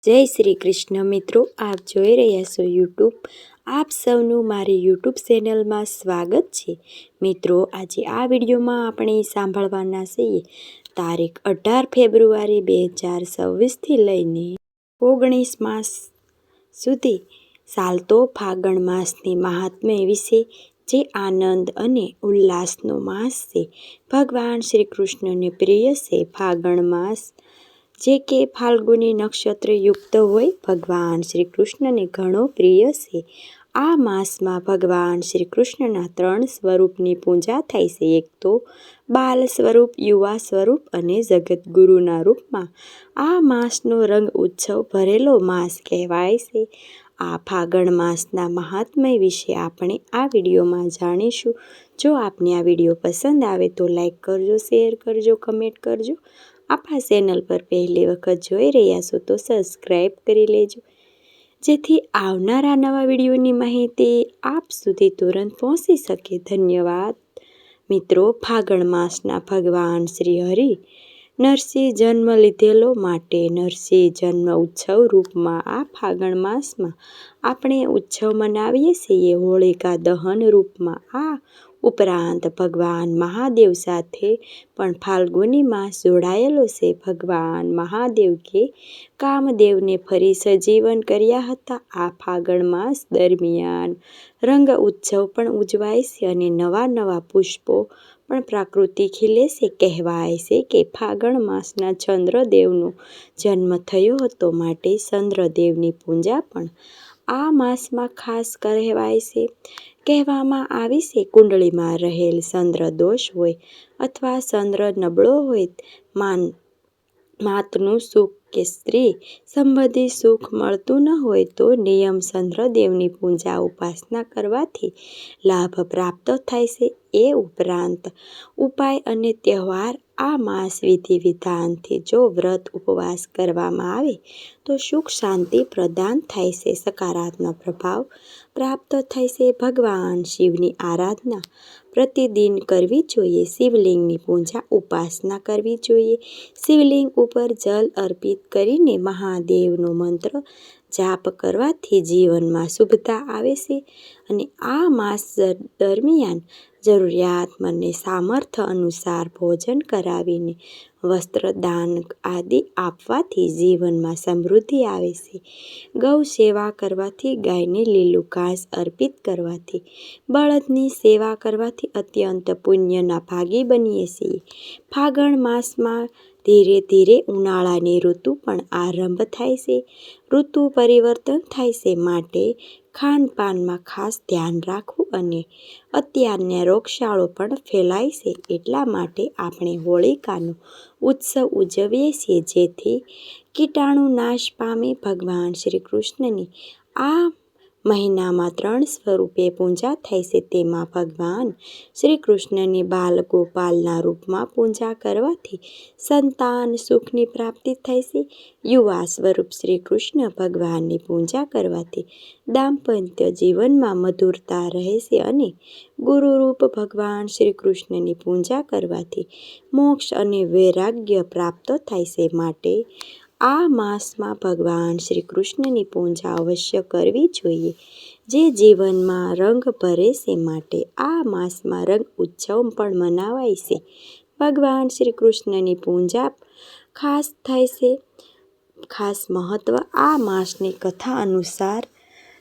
જય શ્રી કૃષ્ણ મિત્રો, આપ જોઈ રહ્યા છો યુટ્યુબ. આપ સૌનું મારી યુટ્યુબ ચેનલમાં સ્વાગત છે. મિત્રો, આજે આ વિડીયોમાં આપણે સાંભળવાના છીએ તારીખ 18 ફેબ્રુઆરી 2026થી લઈને 19 માસ સુધી ચાલતો ફાગણ માસની મહાત્મ્ય વિશે. જે આનંદ અને ઉલ્લાસનો માસ છે. ભગવાન શ્રી કૃષ્ણને પ્રિય છે ફાગણ માસ, જે કે ફાલ્ગુની નક્ષત્ર યુક્ત હોય. ભગવાન શ્રી કૃષ્ણને ઘણો પ્રિય છે. આ માસમાં ભગવાન શ્રી કૃષ્ણના 3 સ્વરૂપની પૂજા થાય છે. એક તો બાલ સ્વરૂપ, યુવા સ્વરૂપ અને જગતગુરુના રૂપમાં. આ માસનો રંગ ઉત્સવ ભરેલો માસ કહેવાય છે. આ ફાગણ માસના મહાત્મ્ય વિશે આપણે આ વિડીયોમાં જાણીશું. જો આપને આ વિડીયો પસંદ આવે તો લાઈક કરજો, શેર કરજો, કમેન્ટ કરજો. આપણા ચેનલ પર પહેલી વખત જોઈ રહ્યા છો તો સબસ્ક્રાઈબ કરી લેજો, જેથી આવનારા નવા વિડીયોની માહિતી આપ સુધી તુરંત પહોંચી શકે. ધન્યવાદ. મિત્રો, ફાગણ માસના ભગવાન શ્રી હરિ નરસિંહ જન્મ લીધેલો માટે નરસિંહ જન્મ ઉત્સવ રૂપમાં આ ફાગણ માસમાં આપણે ઉત્સવ મનાવીએ છીએ. હોળિકા દહન રૂપમાં આ ઉપરાંત ભગવાન મહાદેવ સાથે પણ ફાલ્ગુની માસ જોડાયેલો છે. ભગવાન મહાદેવ કે કામદેવને ફરી સજીવન કર્યા હતા. આ ફાગણ માસ દરમિયાન રંગ ઉત્સવ પણ ઉજવાય છે અને નવા નવા પુષ્પો પણ પ્રકૃતિ ખીલે છે. કહેવાય છે કે ફાગણ માસના ચંદ્રદેવનો જન્મ થયો હતો, માટે ચંદ્રદેવની પૂજા પણ આ માસમાં ખાસ કહેવાય છે. કહેવામાં આવે છે કુંડળીમાં રહેલ ચંદ્ર દોષ હોય અથવા ચંદ્ર નબળો હોય, માતનું સુખ કે સ્ત્રી સંબંધી સુખ મળતું ન હોય તો નિયમ ચંદ્રદેવની પૂજા ઉપાસના કરવાથી લાભ પ્રાપ્ત થાય છે. એ ઉપરાંત ઉપાય અને તહેવાર. આ માસ વિધિ વિધાનથી જો વ્રત ઉપવાસ કરવામાં આવે તો સુખ શાંતિ પ્રદાન થાય છે, સકારાત્મક પ્રભાવ પ્રાપ્ત થાય છે. ભગવાન શિવની આરાધના પ્રતિદિન કરવી જોઈએ. શિવલિંગની પૂજા ઉપાસના કરવી જોઈએ. શિવલિંગ ઉપર જલ અર્પિત કરીને મહાદેવનો મંત્ર જાપ કરવાથી જીવનમાં શુભતા આવે છે. અને આ માસ દરમિયાન જરૂરિયાતમંદને સામર્થ્ય અનુસાર ભોજન કરાવીને વસ્ત્ર દાન આદિ આપવાથી જીવનમાં સમૃદ્ધિ આવે છે. ગૌ સેવા કરવાથી, ગાયને લીલું ઘાસ અર્પિત કરવાથી, બળદની સેવા કરવાથી અત્યંત પુણ્યના ભાગી બનીએ છીએ. ફાગણ માસમાં ધીરે ધીરે ઉનાળાની ઋતુ પણ આરંભ થાય છે. ઋતુ પરિવર્તન થાય છે, માટે ખાનપાનમાં ખાસ ધ્યાન રાખવું. અને અત્યારને રોગચાળો પણ ફેલાય છે, એટલા માટે આપણે હોળિકાનો ઉત્સવ ઉજવીએ છીએ, જેથી કીટાણુ નાશ પામે. ભગવાન શ્રી કૃષ્ણની આ મહિનામાં 3 સ્વરૂપે પૂજા થાય છે. તેમાં ભગવાન શ્રી કૃષ્ણની બાલ ગોપાલના રૂપમાં પૂજા કરવાથી સંતાન સુખની પ્રાપ્તિ થાય છે. યુવા સ્વરૂપ શ્રી કૃષ્ણ ભગવાનની પૂજા કરવાથી દાંપત્ય જીવનમાં મધુરતા રહે છે. અને ગુરુરૂપ ભગવાન શ્રી કૃષ્ણની પૂજા કરવાથી મોક્ષ અને વૈરાગ્ય પ્રાપ્ત થાય છે. માટે આ માસમાં ભગવાન શ્રી કૃષ્ણની પૂજા અવશ્ય કરવી જોઈએ, જે જીવનમાં રંગ ભરે છે. માટે આ માસમાં રંગ ઉત્સવ પણ મનાવાય છે. ભગવાન શ્રી કૃષ્ણની પૂજા ખાસ થાય છે. ખાસ મહત્વ. આ માસની કથા અનુસાર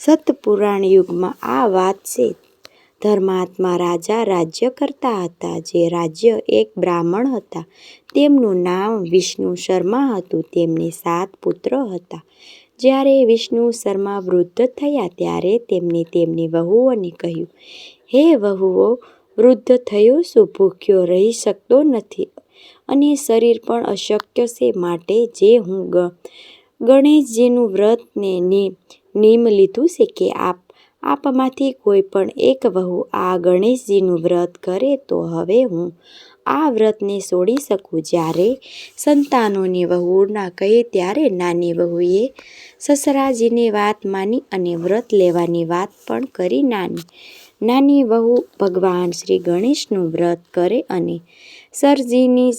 સતપુરાણ યુગમાં આ વાત છે. ધર્માત્મા રાજા રાજ્ય કરતા હતા. જે રાજ્ય એક બ્રાહ્મણ હતા. તેમનું નામ વિષ્ણુ શર્મા હતું. તેમને 7 પુત્ર હતા. જ્યારે વિષ્ણુ શર્મા વૃદ્ધ થયા ત્યારે તેમણે તેમની વહુઓને કહ્યું, હે વહુઓ, વૃદ્ધ થયો છું, ભૂખ્યો રહી શકતો નથી અને શરીર પણ અશક્ય છે. માટે જે હું ગણેશજીનું વ્રત ને નિયમ લીધું છે કે આપમાંથી કોઈ પણ એક વહુ આ ગણેશજીનું વ્રત કરે તો હવે હું આ વ્રતને છોડી શકું. જ્યારે સંતાનોની વહુના કહે ત્યારે નાની વહુએ સસરાજીની વાત માની અને વ્રત લેવાની વાત પણ કરી. નાની વહુ ભગવાન શ્રી ગણેશનું વ્રત કરે અને સરજીની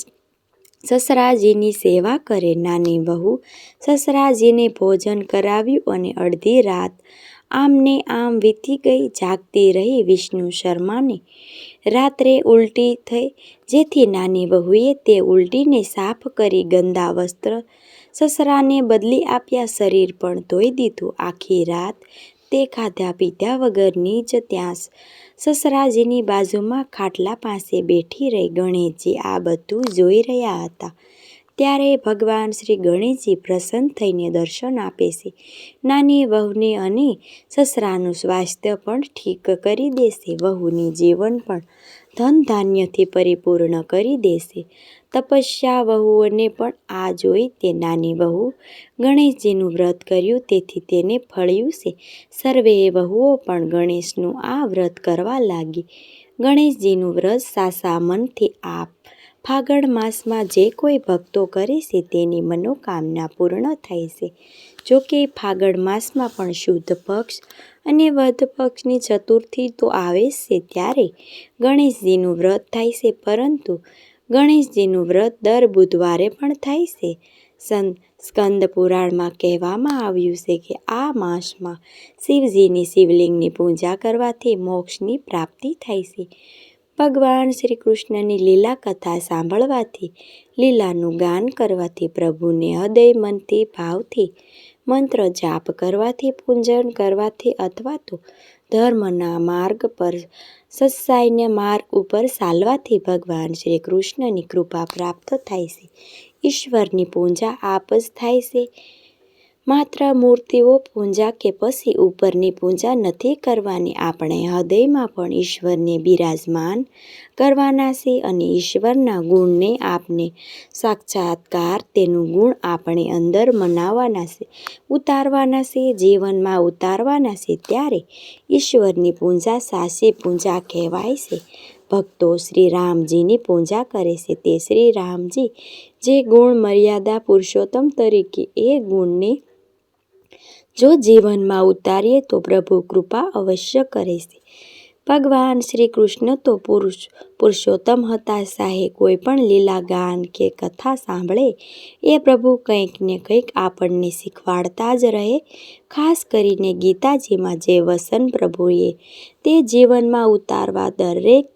સસરાજીની સેવા કરે. નાની વહુ સસરાજીને ભોજન કરાવ્યું અને અડધી રાત આમને આમ વીતી ગઈ. જાગતી રહી વિષ્ણુ શર્માને રાત્રે ઉલટી થઈ, જેથી નાની વહુએ તે ઉલટીને સાફ કરી ગંદા વસ્ત્ર સસરાને બદલી આપ્યા. શરીર પણ ધોઈ દીધું. આખી રાત તે ખાધા પીધા વગરની જ ત્યાં સસરાજીની બાજુમાં ખાટલા પાસે બેઠી રહી. ગણેશજી આ બધું જોઈ રહ્યા હતા. ત્યારે ભગવાન શ્રી ગણેશજી પ્રસન્ન થઈને દર્શન આપે છે. નાની વહુને અને સસરાનું સ્વાસ્થ્ય પણ ઠીક કરી દેશે. વહુની જીવન પણ ધન ધાન્યથી પરિપૂર્ણ કરી દેશે. તપસ્યા વહુઓને પણ આ જોઈ તે નાની વહુ ગણેશજીનું વ્રત કર્યું, તેથી તેને ફળ્યું છે. સર્વેએ વહુઓ પણ ગણેશનું આ વ્રત કરવા લાગી. ગણેશજીનું વ્રત સાચા મનથી ફાગણ માસમાં જે કોઈ ભક્તો કરે છે તેની મનોકામના પૂર્ણ થાય છે. જોકે ફાગણ માસમાં પણ શુદ્ધ પક્ષ અને વદ પક્ષની ચતુર્થી તો આવે છે, ત્યારે ગણેશજીનું વ્રત થાય છે. પરંતુ ગણેશજીનું વ્રત દર બુધવારે પણ થાય છે. સ્કંદ પુરાણમાં કહેવામાં આવ્યું છે કે આ માસમાં શિવજીની શિવલિંગની પૂજા કરવાથી મોક્ષની પ્રાપ્તિ થાય છે. ભગવાન શ્રી કૃષ્ણની લીલા કથા સાંભળવાથી, લીલાનું ગાન કરવાથી, પ્રભુને હૃદય મનથી ભાવથી મંત્ર જાપ કરવાથી, પૂજન કરવાથી અથવા તો ધર્મના માર્ગ પર સત્સાયના માર્ગ ઉપર ચાલવાથી ભગવાન શ્રી કૃષ્ણની કૃપા પ્રાપ્ત થાય છે. ઈશ્વરની પૂજા આપ જ થાય છે. માત્ર મૂર્તિઓ પૂજા કે પછી ઉપરની પૂજા નથી કરવાની. આપણે હૃદયમાં પણ ઈશ્વરને બિરાજમાન કરવાના છે અને ઈશ્વરના ગુણને આપને સાક્ષાત્કાર, તેનું ગુણ આપણે અંદર મનાવવાના છે, ઉતારવાના છે, જીવનમાં ઉતારવાના છે. ત્યારે ઈશ્વરની પૂજા સાચી પૂજા કહેવાય છે. ભક્તો શ્રી રામજીની પૂજા કરે છે. તે શ્રી રામજી જે ગુણ મર્યાદા પુરુષોત્તમ તરીકે એ ગુણને જો જીવનમાં ઉતારીએ તો પ્રભુ કૃપા અવશ્ય કરે છે. ભગવાન શ્રી કૃષ્ણ તો પુરુષોત્તમ હતા. ચાહે કોઈ પણ લીલા ગાન કે કથા સાંભળે એ પ્રભુ કંઈક ને કંઈક આપણને શીખવાડતા જ રહે. ખાસ કરીને ગીતાજીમાં જે વચન પ્રભુએ તે જીવનમાં ઉતારવા દરેક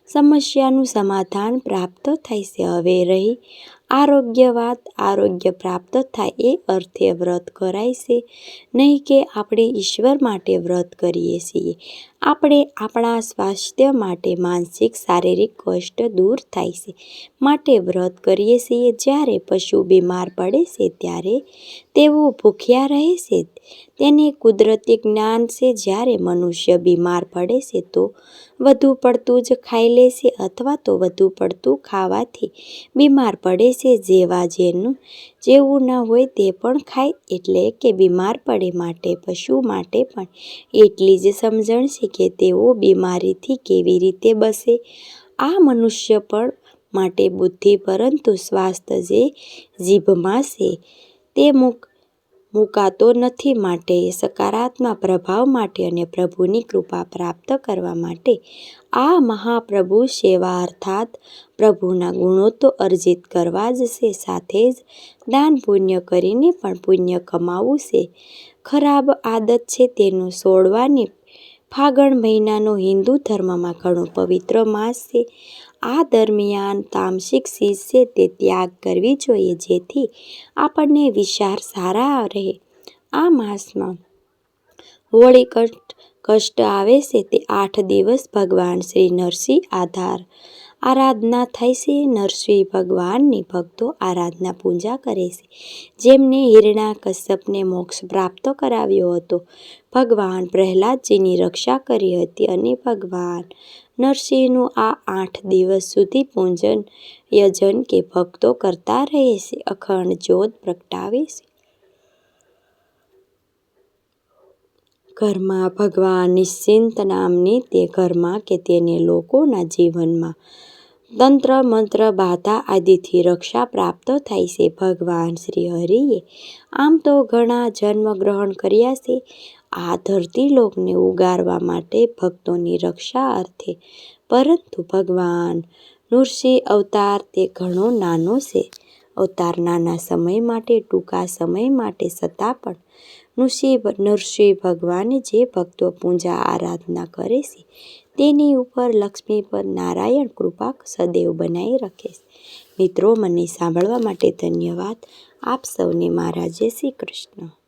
સમસ્યાનું સમાધાન પ્રાપ્ત થાય છે. હવે રહી આરોગ્ય વાત, આરોગ્ય પ્રાપ્ત થાય એ અર્થે વ્રત કરાય છે, નહીં કે આપણે ઈશ્વર માટે વ્રત કરીએ છીએ. આપણે આપણા સ્વાસ્થ્ય માટે માનસિક શારીરિક કષ્ટ દૂર થાય છે માટે વ્રત કરીએ છીએ. જ્યારે પશુ બીમાર પડે છે ત્યારે તેઓ ભૂખ્યા રહે છે, તેને કુદરતી જ્ઞાન છે. જ્યારે મનુષ્ય બીમાર પડે છે તો વધુ પડતું જ ખાઈ લે છે અથવા તો વધુ પડતું ખાવાથી બીમાર પડે છે. જેવું ન હોય તે પણ ખાય, એટલે કે બીમાર પડે. માટે પશુ માટે પણ એટલી જ સમજણ છે કે તેઓ બીમારીથી કેવી રીતે બસે. આ મનુષ્ય પણ માટે બુદ્ધિ, પરંતુ સ્વાસ્થ્ય જે જીભમાં છે તે મુકાતો નથી. માટે સકારાત્મક પ્રભાવ માટે અને પ્રભુની કૃપા પ્રાપ્ત કરવા માટે આ મહાપ્રભુ સેવા અર્થાત પ્રભુના ગુણો તો અર્જિત કરવા જ છે, સાથે જ દાન પુણ્ય કરીને પણ પુણ્ય કમાવવું છે. ખરાબ આદત છે તેનું છોડવાની. ફાગણ મહિનાનો હિન્દુ ધર્મમાં ઘણો પવિત્ર માસ છે. આ દરમિયાન તામસિક ચીજ છે તે ત્યાગ કરવી જોઈએ, જેથી આપણને વિચાર સારા રહે. આ માસમાં હોળી કષ્ટ આવે છે તે 8 દિવસ ભગવાન શ્રી નરસિંહ આરાધના થાય છે. નરસિંહ ભગવાનની ભક્તો આરાધના પૂજા કરે છે. જેમને હિરણ્યકશ્યપને મોક્ષ પ્રાપ્ત કરાવ્યો હતો, ભગવાન પ્રહલાદજીની રક્ષા કરી હતી અને ભગવાન નરસિંહનું આ 8 દિવસ સુધી પૂજન યજન કે ભક્તો કરતા રહે છે, અખંડ જ્યોત પ્રગટાવે છે. ઘરમાં ભગવાન નિશ્ચિંત નામની તે ઘરમાં કે તેને લોકોના જીવનમાં તંત્ર મંત્ર બાધા આદિથી રક્ષા પ્રાપ્ત થાય છે. ભગવાન શ્રી હરિએ આમ તો ઘણા જન્મ ગ્રહણ કર્યા છે આ ધરતી લોકને ઉગારવા માટે ભક્તોની રક્ષા અર્થે, પરંતુ ભગવાનનું નૃસિંહ અવતાર તે ઘણો નાનો છે. અવતાર નાના સમય માટે, ટૂંકા સમય માટે, છતાં પણ નૃસિંહ ભગવાને જે ભક્તો પૂજા આરાધના કરે છે તેની ઉપર લક્ષ્મી પર નારાયણ કૃપા સદૈવ બનાવી રાખે છે. મિત્રો, મને સાંભળવા માટે ધન્યવાદ. આપ સૌને મારા જય શ્રી કૃષ્ણ.